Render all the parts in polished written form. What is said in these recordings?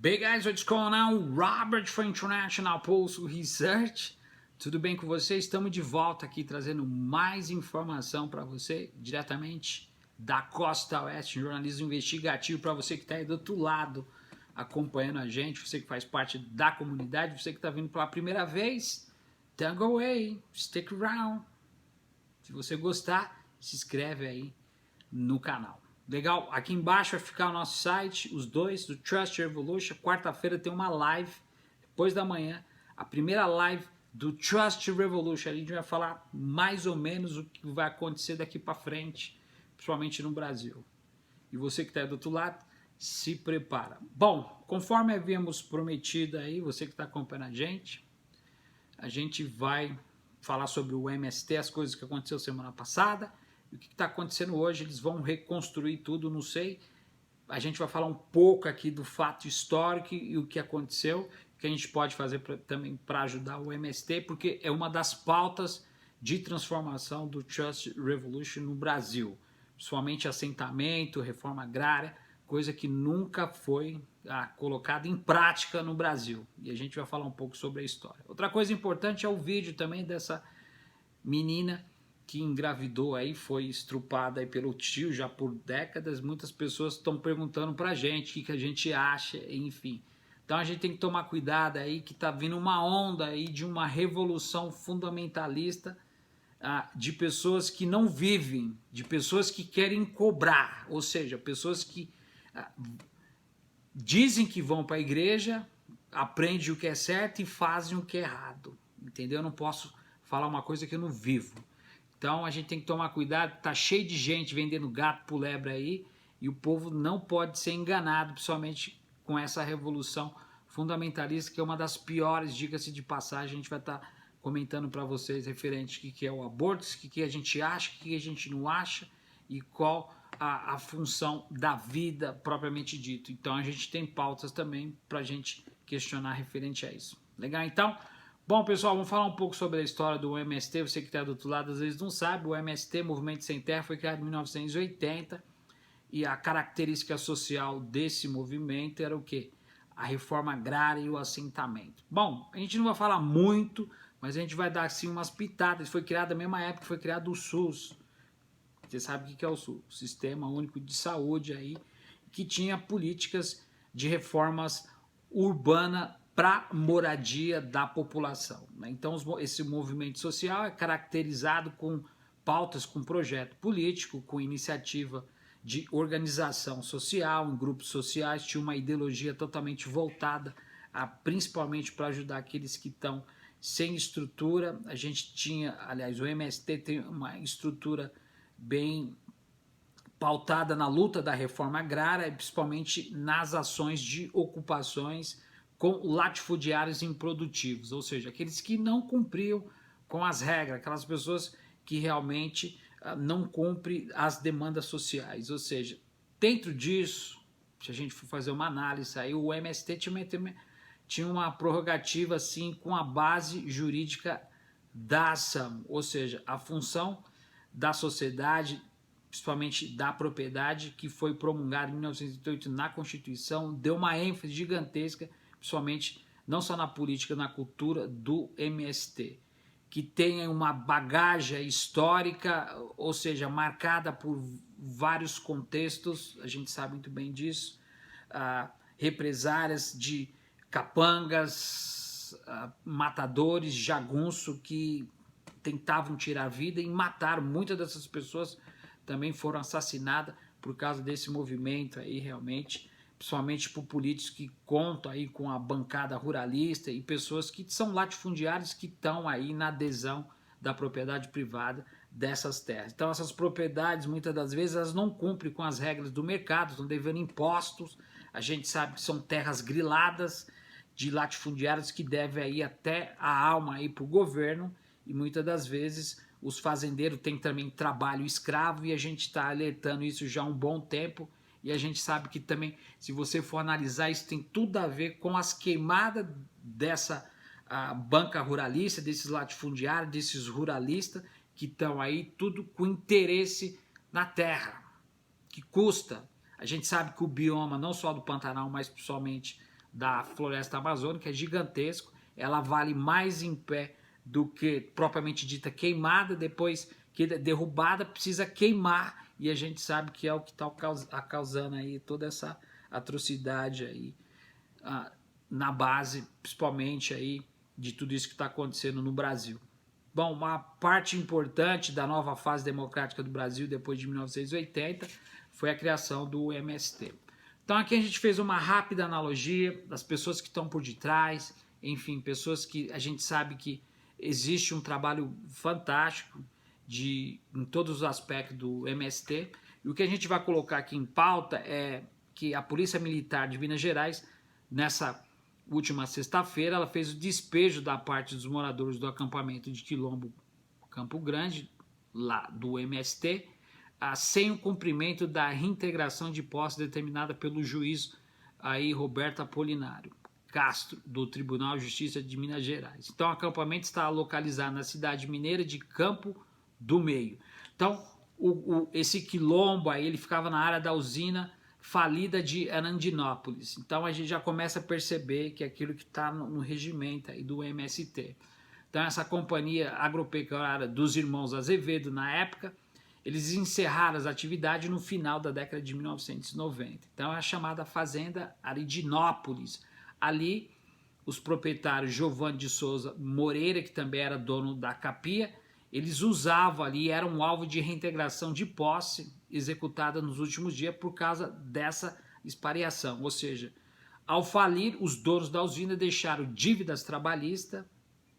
Big guys, what's going on? Robert from International Pulse Research. Tudo bem com você? Estamos de volta aqui trazendo mais informação para você, diretamente da Costa Oeste, jornalismo investigativo para você que está aí do outro lado acompanhando a gente, você que faz parte da comunidade, você que está vindo pela primeira vez, don't go away, stick around. Se você gostar, se inscreve aí no canal. Legal? Aqui embaixo vai ficar o nosso site, os dois, do Trust Revolution. Quarta-feira tem uma live, depois da manhã, a primeira live do Trust Revolution. A gente vai falar mais ou menos o que vai acontecer daqui para frente, principalmente no Brasil. E você que está do outro lado, se prepara. Bom, conforme havíamos prometido aí, você que está acompanhando a gente vai falar sobre o MST, as coisas que aconteceu semana passada, e o que está acontecendo hoje. Eles vão reconstruir tudo, não sei. A gente vai falar um pouco aqui do fato histórico e o que aconteceu, que a gente pode fazer também para ajudar o MST, porque é uma das pautas de transformação do Trust Revolution no Brasil, principalmente assentamento, reforma agrária, coisa que nunca foi colocada em prática no Brasil. E a gente vai falar um pouco sobre a história. Outra coisa importante é o vídeo também dessa menina que engravidou aí, foi estrupada aí pelo tio já por décadas. Muitas pessoas estão perguntando pra gente o que a gente acha, enfim. Então a gente tem que tomar cuidado aí, que tá vindo uma onda aí de uma revolução fundamentalista, de pessoas que não vivem, de pessoas que querem cobrar, ou seja, pessoas que dizem que vão para a igreja, aprendem o que é certo e fazem o que é errado, entendeu? Eu não posso falar uma coisa que eu não vivo. Então a gente tem que tomar cuidado, tá cheio de gente vendendo gato por lebre aí, e o povo não pode ser enganado, principalmente com essa revolução fundamentalista, que é uma das piores, diga-se de passagem. A gente vai estar comentando para vocês referente ao que é o aborto, o que a gente acha, o que a gente não acha, e qual a função da vida propriamente dito. Então a gente tem pautas também para a gente questionar referente a isso. Legal? Então, bom, pessoal, vamos falar um pouco sobre a história do MST. Você que está do outro lado às vezes não sabe, o MST, Movimento Sem Terra, foi criado em 1980, e a característica social desse movimento era o quê? A reforma agrária e o assentamento. Bom, a gente não vai falar muito, mas a gente vai dar assim umas pitadas. Foi criado na mesma época que foi criado o SUS. Você sabe o que é o SUS? O Sistema Único de Saúde aí, que tinha políticas de reformas urbanas para moradia da população. Então esse movimento social é caracterizado com pautas, com projeto político, com iniciativa de organização social, em grupos sociais, tinha uma ideologia totalmente voltada principalmente para ajudar aqueles que estão sem estrutura. A gente tinha, aliás, o MST tem uma estrutura bem pautada na luta da reforma agrária, principalmente nas ações de ocupações com latifundiários improdutivos, ou seja, aqueles que não cumpriam com as regras, aquelas pessoas que realmente não cumprem as demandas sociais. Ou seja, dentro disso, se a gente for fazer uma análise aí, o MST tinha uma prerrogativa assim com a base jurídica da ação, ou seja, a função da sociedade, principalmente da propriedade, que foi promulgada em 1988 na Constituição, deu uma ênfase gigantesca, principalmente não só na política, na cultura do MST, que tem uma bagagem histórica, ou seja, marcada por vários contextos, a gente sabe muito bem disso, represárias de capangas, matadores, jagunço, que tentavam tirar a vida e mataram. Muitas dessas pessoas também foram assassinadas por causa desse movimento aí, realmente, principalmente por políticos que contam aí com a bancada ruralista e pessoas que são latifundiários, que estão aí na adesão da propriedade privada dessas terras. Então essas propriedades, muitas das vezes, elas não cumprem com as regras do mercado, estão devendo impostos. A gente sabe que são terras griladas de latifundiários que devem aí até a alma aí para o governo, e muitas das vezes os fazendeiros têm também trabalho escravo, e a gente está alertando isso já há um bom tempo. E a gente sabe que também, se você for analisar, isso tem tudo a ver com as queimadas dessa banca ruralista, desses latifundiários, desses ruralistas, que estão aí tudo com interesse na terra, que custa. A gente sabe que o bioma, não só do Pantanal, mas principalmente da floresta amazônica, é gigantesco, ela vale mais em pé do que propriamente dita queimada, depois que derrubada precisa queimar, e a gente sabe que é o que está causando aí toda essa atrocidade aí na base, principalmente aí de tudo isso que está acontecendo no Brasil. Bom, uma parte importante da nova fase democrática do Brasil depois de 1980 foi a criação do MST. Então aqui a gente fez uma rápida analogia das pessoas que estão por detrás, enfim, pessoas que a gente sabe que existe um trabalho fantástico em todos os aspectos do MST. E o que a gente vai colocar aqui em pauta é que a Polícia Militar de Minas Gerais, nessa última sexta-feira, ela fez o despejo da parte dos moradores do acampamento de Quilombo Campo Grande, lá do MST, sem o cumprimento da reintegração de posse determinada pelo juiz aí, Roberto Apolinário Castro, do Tribunal de Justiça de Minas Gerais. Então o acampamento está localizado na cidade mineira de Campo do Meio. Então esse quilombo aí, ele ficava na área da usina falida de Arandinópolis. Então a gente já começa a perceber que é aquilo que está no regimento aí do MST. Então essa companhia agropecuária dos irmãos Azevedo, na época, eles encerraram as atividades no final da década de 1990. Então é a chamada Fazenda Arandinópolis. Ali os proprietários Giovanni de Souza Moreira, que também era dono da capia, eles usavam ali, eram um alvo de reintegração de posse executada nos últimos dias por causa dessa expatriação. Ou seja, ao falir, os donos da usina deixaram dívidas trabalhistas,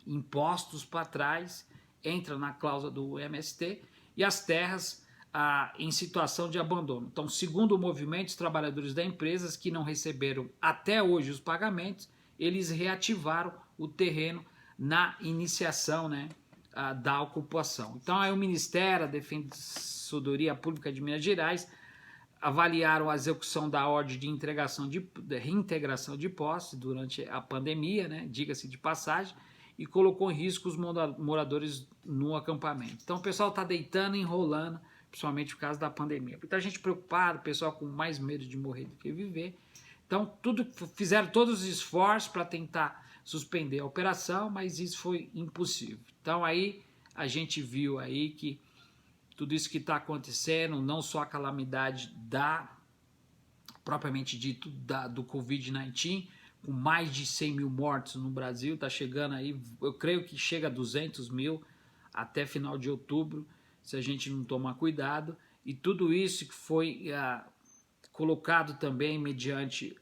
impostos para trás, entra na cláusula do MST, e as terras em situação de abandono. Então, segundo o movimento, os trabalhadores da empresa que não receberam até hoje os pagamentos, eles reativaram o terreno na iniciação, né, da ocupação. Então aí o Ministério, a Defensoria Pública de Minas Gerais avaliaram a execução da ordem de reintegração de posse durante a pandemia, né, diga-se de passagem, e colocou em risco os moradores no acampamento. Então o pessoal está deitando e enrolando, principalmente por causa da pandemia. Muita gente preocupada, o pessoal com mais medo de morrer do que viver. Então fizeram todos os esforços para tentar suspender a operação, mas isso foi impossível. Então aí a gente viu aí que tudo isso que está acontecendo, não só a calamidade propriamente dito do Covid-19, com mais de 100 mil mortos no Brasil, está chegando aí, eu creio que chega a 200 mil até final de outubro, se a gente não tomar cuidado, e tudo isso que foi colocado também mediante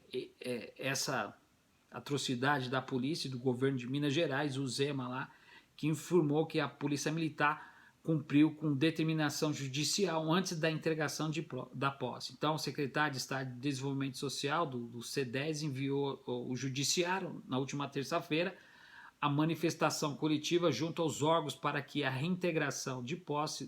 essa atrocidade da polícia e do governo de Minas Gerais, o Zema lá, que informou que a polícia militar cumpriu com determinação judicial antes da entregação da posse. Então, o secretário de Estado de Desenvolvimento Social do C10 enviou o judiciário, na última terça-feira, a manifestação coletiva junto aos órgãos para que a reintegração de posse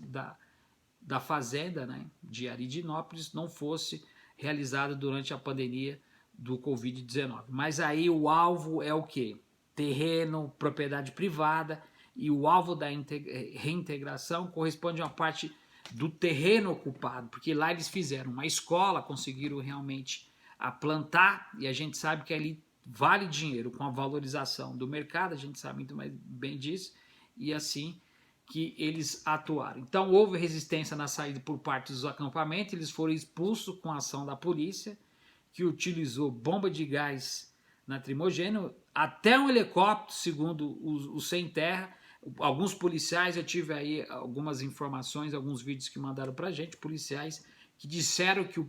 da fazenda, né, de Arandinópolis não fosse realizada durante a pandemia do Covid-19. Mas aí o alvo é o quê? Terreno, propriedade privada, e o alvo da reintegração corresponde a uma parte do terreno ocupado, porque lá eles fizeram uma escola, conseguiram realmente plantar, e a gente sabe que ali vale dinheiro com a valorização do mercado, a gente sabe muito mais bem disso, e assim que eles atuaram. Então houve resistência na saída por parte dos acampamentos, eles foram expulsos com a ação da polícia, que utilizou bomba de gás lacrimogêneo, até um helicóptero, segundo o Sem Terra. Alguns policiais, eu tive aí algumas informações, alguns vídeos que mandaram pra gente, policiais que disseram que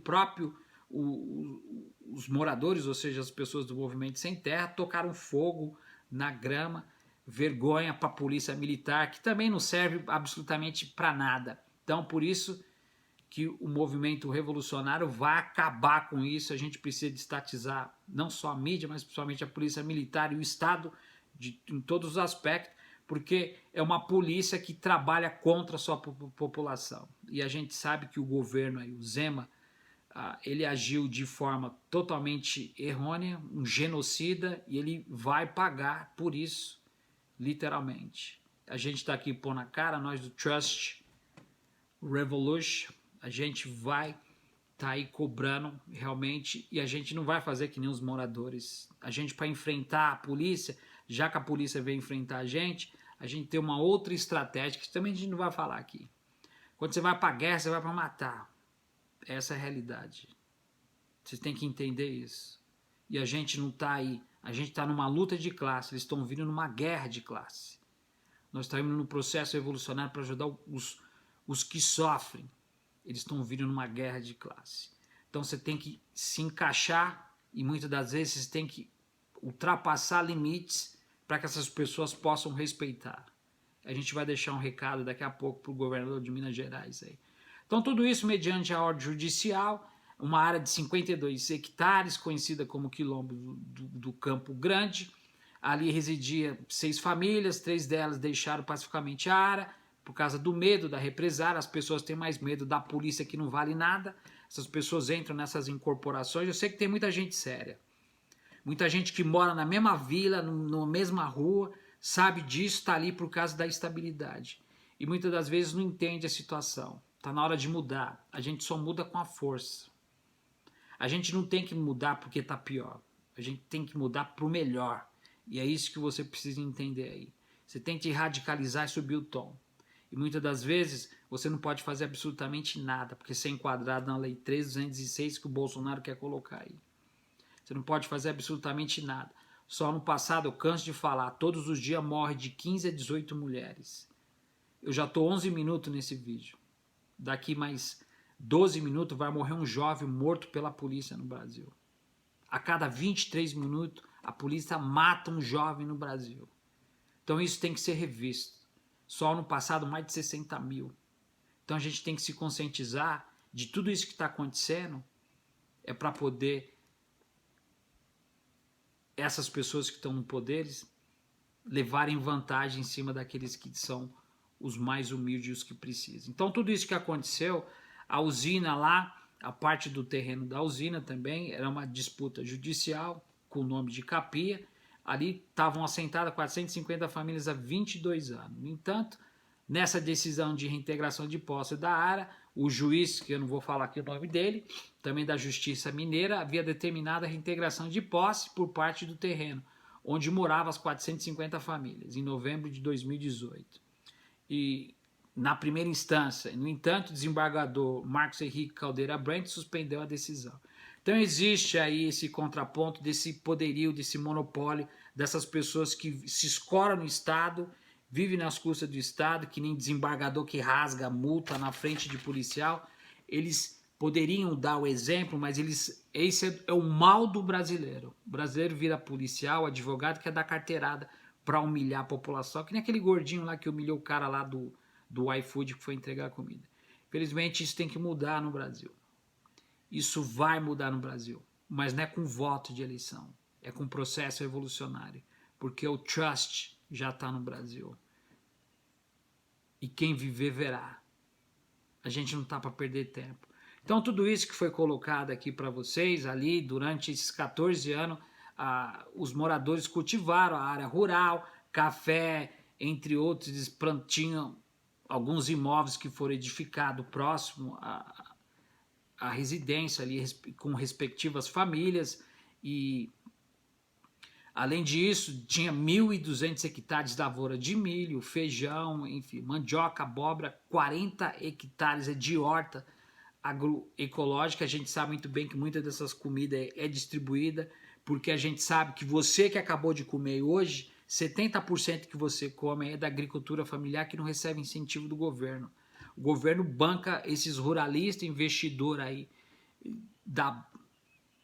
os moradores, ou seja, as pessoas do movimento Sem Terra, tocaram fogo na grama, vergonha para a polícia militar, que também não serve absolutamente para nada. Então, por isso que o movimento revolucionário vai acabar com isso. A gente precisa de estatizar não só a mídia, mas principalmente a polícia militar e o Estado em todos os aspectos, porque é uma polícia que trabalha contra a sua população. E a gente sabe que o governo, aí, o Zema, ele agiu de forma totalmente errônea, um genocida, e ele vai pagar por isso, literalmente. A gente está aqui pondo na cara, nós do Trust Revolution, a gente vai tá aí cobrando realmente, e a gente não vai fazer que nem os moradores. A gente, para enfrentar a polícia, já que a polícia veio enfrentar a gente tem uma outra estratégia que também a gente não vai falar aqui. Quando você vai para guerra, você vai para matar. Essa é a realidade. Você tem que entender isso. E a gente não tá aí. A gente está numa luta de classe. Eles estão vindo numa guerra de classe. Nós estamos indo no processo evolucionário para ajudar os que sofrem. Eles estão vindo numa guerra de classe. Então você tem que se encaixar e muitas das vezes você tem que ultrapassar limites para que essas pessoas possam respeitar. A gente vai deixar um recado daqui a pouco para o governador de Minas Gerais aí. Então tudo isso mediante a ordem judicial, uma área de 52 hectares, conhecida como Quilombo do Campo Grande. Ali residia 6 famílias, 3 delas deixaram pacificamente a área, por causa do medo da represária. As pessoas têm mais medo da polícia, que não vale nada. Essas pessoas entram nessas incorporações. Eu sei que tem muita gente séria. Muita gente que mora na mesma vila, na mesma rua, sabe disso, está ali por causa da estabilidade. E muitas das vezes não entende a situação. Está na hora de mudar. A gente só muda com a força. A gente não tem que mudar porque está pior. A gente tem que mudar para o melhor. E é isso que você precisa entender aí. Você tem que radicalizar e subir o tom. E muitas das vezes você não pode fazer absolutamente nada, porque você é enquadrado na Lei 3.206 que o Bolsonaro quer colocar aí. Você não pode fazer absolutamente nada. Só no passado, eu canso de falar, todos os dias morre de 15 a 18 mulheres. Eu já estou 11 minutos nesse vídeo. Daqui mais 12 minutos vai morrer um jovem morto pela polícia no Brasil. A cada 23 minutos, a polícia mata um jovem no Brasil. Então isso tem que ser revisto. Só no passado, mais de 60 mil. Então a gente tem que se conscientizar de tudo isso que está acontecendo, é para poder essas pessoas que estão no poder levarem vantagem em cima daqueles que são os mais humildes e os que precisam. Então tudo isso que aconteceu, a usina lá, a parte do terreno da usina também, era uma disputa judicial com o nome de Capia. Ali estavam assentadas 450 famílias há 22 anos. No entanto, nessa decisão de reintegração de posse da área, o juiz, que eu não vou falar aqui o nome dele, também da Justiça Mineira, havia determinado a reintegração de posse por parte do terreno, onde moravam as 450 famílias, em novembro de 2018. E na primeira instância, no entanto, o desembargador Marcos Henrique Caldeira Brandt suspendeu a decisão. Então existe aí esse contraponto desse poderio, desse monopólio, dessas pessoas que se escoram no Estado, vivem nas custas do Estado, que nem desembargador que rasga multa na frente de policial. Eles poderiam dar o exemplo, mas esse é o mal do brasileiro. O brasileiro vira policial, advogado, que é dar carteirada para humilhar a população, que nem aquele gordinho lá que humilhou o cara lá do iFood que foi entregar a comida. Infelizmente isso tem que mudar no Brasil. Isso vai mudar no Brasil, mas não é com voto de eleição, é com processo evolucionário, porque o trust já está no Brasil. E quem viver verá. A gente não está para perder tempo. Então tudo isso que foi colocado aqui para vocês, ali durante esses 14 anos, os moradores cultivaram a área rural, café, entre outros, eles tinham alguns imóveis que foram edificados próximo à residência ali, com respectivas famílias, e além disso, tinha 1.200 hectares de lavoura de milho, feijão, enfim, mandioca, abóbora, 40 hectares de horta agroecológica. A gente sabe muito bem que muita dessas comidas é distribuída, porque a gente sabe que você que acabou de comer hoje, 70% que você come é da agricultura familiar, que não recebe incentivo do governo. O governo banca esses ruralistas, investidor aí da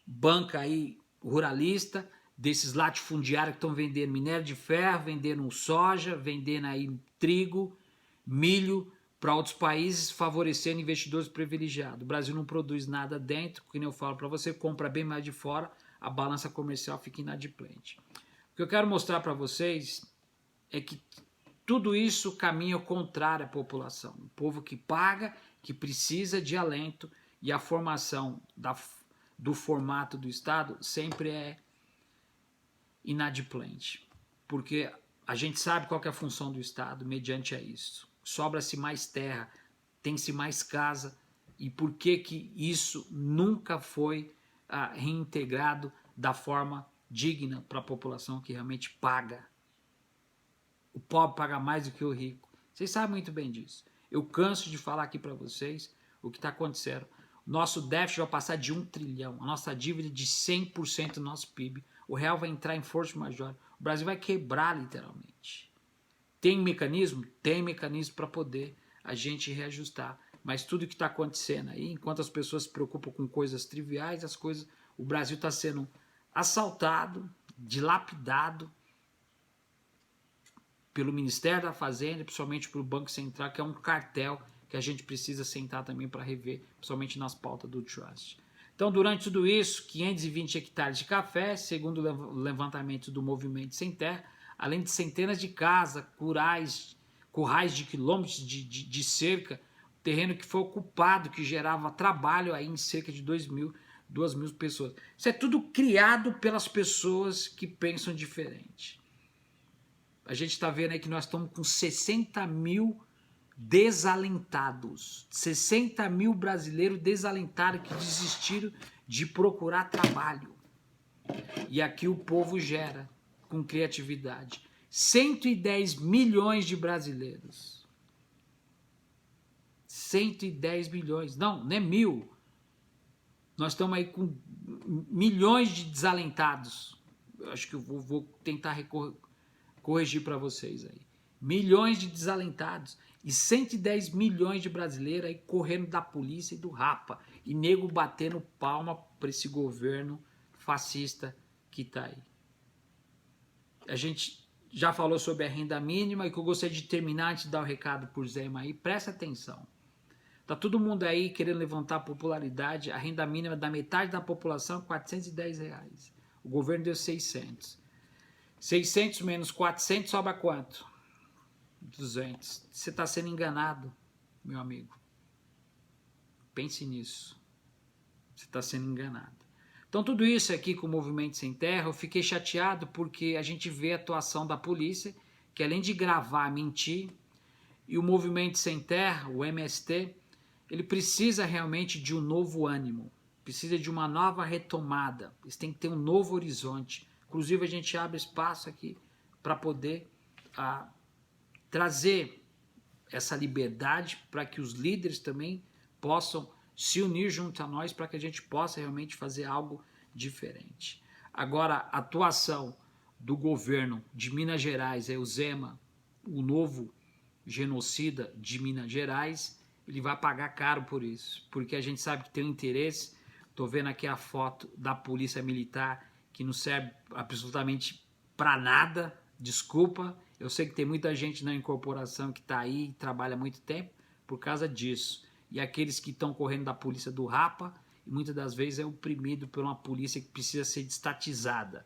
banca aí ruralista, desses latifundiários que estão vendendo minério de ferro, vendendo soja, vendendo aí trigo, milho para outros países, favorecendo investidores privilegiados. O Brasil não produz nada dentro, como eu falo para você, compra bem mais de fora, a balança comercial fica inadimplente. O que eu quero mostrar para vocês é que tudo isso caminha ao contrário à população. O povo que paga, que precisa de alento, e a formação do formato do Estado sempre é inadimplente. Porque a gente sabe qual que é a função do Estado mediante a isso. Sobra-se mais terra, tem-se mais casa e por que que isso nunca foi reintegrado da forma digna para a população que realmente paga. O pobre paga mais do que o rico. Vocês sabem muito bem disso. Eu canso de falar aqui para vocês o que está acontecendo. Nosso déficit vai passar de 1 trilhão, a nossa dívida de 100% do nosso PIB. O real vai entrar em força maior. O Brasil vai quebrar literalmente. Tem mecanismo? Tem mecanismo para poder a gente reajustar. Mas tudo que está acontecendo aí, enquanto as pessoas se preocupam com coisas triviais, o Brasil está sendo assaltado, dilapidado pelo Ministério da Fazenda, principalmente pelo Banco Central, que é um cartel que a gente precisa sentar também para rever, principalmente nas pautas do Trust. Então, durante tudo isso, 520 hectares de café, segundo o levantamento do Movimento Sem Terra, além de centenas de casas, currais de quilômetros de cerca, terreno que foi ocupado, que gerava trabalho aí em cerca de 2.000 pessoas. Isso é tudo criado pelas pessoas que pensam diferente. A gente está vendo aí que nós estamos com 60 mil desalentados. 60 mil brasileiros desalentados que desistiram de procurar trabalho. E aqui o povo gera com criatividade. 110 milhões de brasileiros. 110 milhões. Não é mil. Nós estamos aí com milhões de desalentados. Eu acho que eu vou tentar corrigir para vocês aí. Milhões de desalentados e 110 milhões de brasileiros aí correndo da polícia e do rapa. E nego batendo palma para esse governo fascista que está aí. A gente já falou sobre a renda mínima e que eu gostaria de terminar antes de dar o recado por Zema aí. Presta atenção. Tá todo mundo aí querendo levantar a popularidade. A renda mínima da metade da população, R$410. O governo deu 600. 600 menos 400 sobra quanto? 200. Você está sendo enganado, meu amigo. Pense nisso. Você está sendo enganado. Então tudo isso aqui com o Movimento Sem Terra, eu fiquei chateado porque a gente vê a atuação da polícia, que além de gravar, mentir, e o Movimento Sem Terra, o MST, ele precisa realmente de um novo ânimo, precisa de uma nova retomada, eles têm que ter um novo horizonte. Inclusive a gente abre espaço aqui para poder trazer essa liberdade para que os líderes também possam se unir junto a nós para que a gente possa realmente fazer algo diferente. Agora, a atuação do governo de Minas Gerais, o Zema, o novo genocida de Minas Gerais, ele vai pagar caro por isso, porque a gente sabe que tem um interesse. Estou vendo aqui a foto da polícia militar, que não serve absolutamente para nada, desculpa, eu sei que tem muita gente na incorporação que está aí e trabalha há muito tempo por causa disso, e aqueles que estão correndo da polícia do rapa, e muitas das vezes é oprimido por uma polícia que precisa ser destatizada.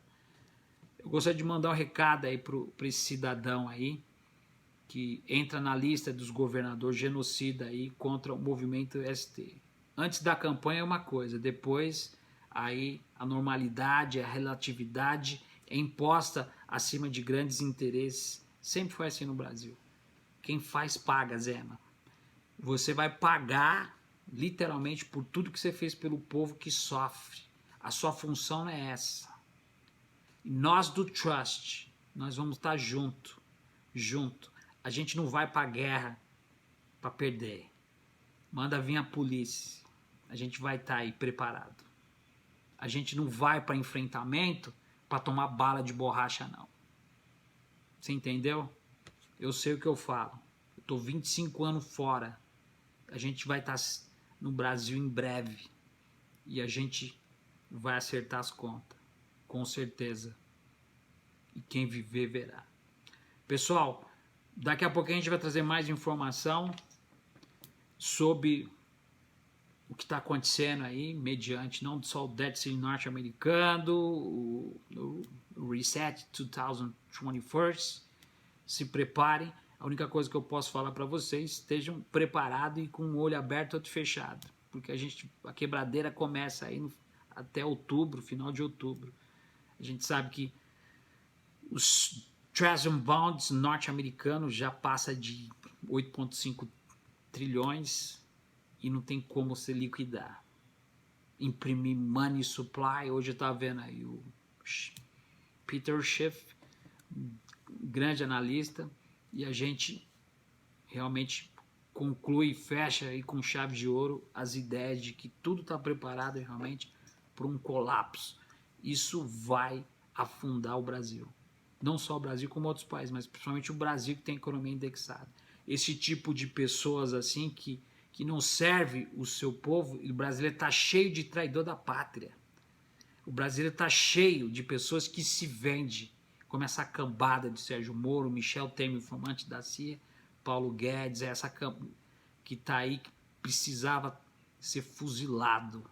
Eu gostaria de mandar um recado aí para esse cidadão aí, que entra na lista dos governadores genocida aí contra o movimento ST. Antes da campanha é uma coisa, depois aí a normalidade, a relatividade é imposta acima de grandes interesses. Sempre foi assim no Brasil. Quem faz paga, Zema. Você vai pagar literalmente por tudo que você fez pelo povo que sofre. A sua função é essa. E nós do Trust, nós vamos estar junto. A gente não vai para a guerra para perder. Manda vir a polícia. A gente vai estar aí preparado. A gente não vai para enfrentamento para tomar bala de borracha, não. Você entendeu? Eu sei o que eu falo. Eu estou 25 anos fora. A gente vai estar no Brasil em breve. E a gente vai acertar as contas. Com certeza. E quem viver, verá. Pessoal, daqui a pouco a gente vai trazer mais informação sobre o que está acontecendo aí, mediante não só o déficit norte-americano, o Reset 2021. Se preparem. A única coisa que eu posso falar para vocês, estejam preparados e com o olho aberto e outro fechado, porque a quebradeira começa aí até outubro, final de outubro. A gente sabe que os Treasury Bonds norte-americanos já passa de 8,5 trilhões e não tem como você liquidar. Imprimir money supply, hoje eu estava vendo aí o Peter Schiff, grande analista, e a gente realmente conclui e fecha aí com chave de ouro as ideias de que tudo está preparado realmente para um colapso. Isso vai afundar o Brasil. Não só o Brasil, como outros países, mas principalmente o Brasil, que tem economia indexada. Esse tipo de pessoas assim que não serve o seu povo, e o brasileiro está cheio de traidor da pátria. O brasileiro está cheio de pessoas que se vendem, como essa cambada de Sérgio Moro, Michel Temer, informante da CIA, Paulo Guedes, essa que está aí, que precisava ser fuzilado.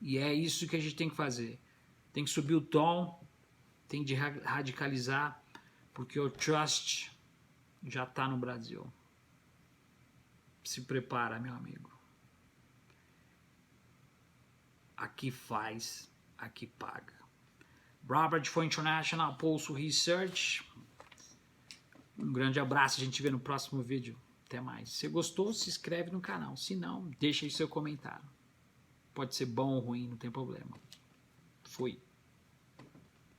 E é isso que a gente tem que fazer. Tem que subir o tom, tem de radicalizar, porque o trust já está no Brasil. Se prepara, meu amigo. Aqui faz, aqui paga. Robert for International Pulso Research. Um grande abraço, a gente vê no próximo vídeo. Até mais. Se gostou, se inscreve no canal. Se não, deixa aí seu comentário. Pode ser bom ou ruim, não tem problema. Fui.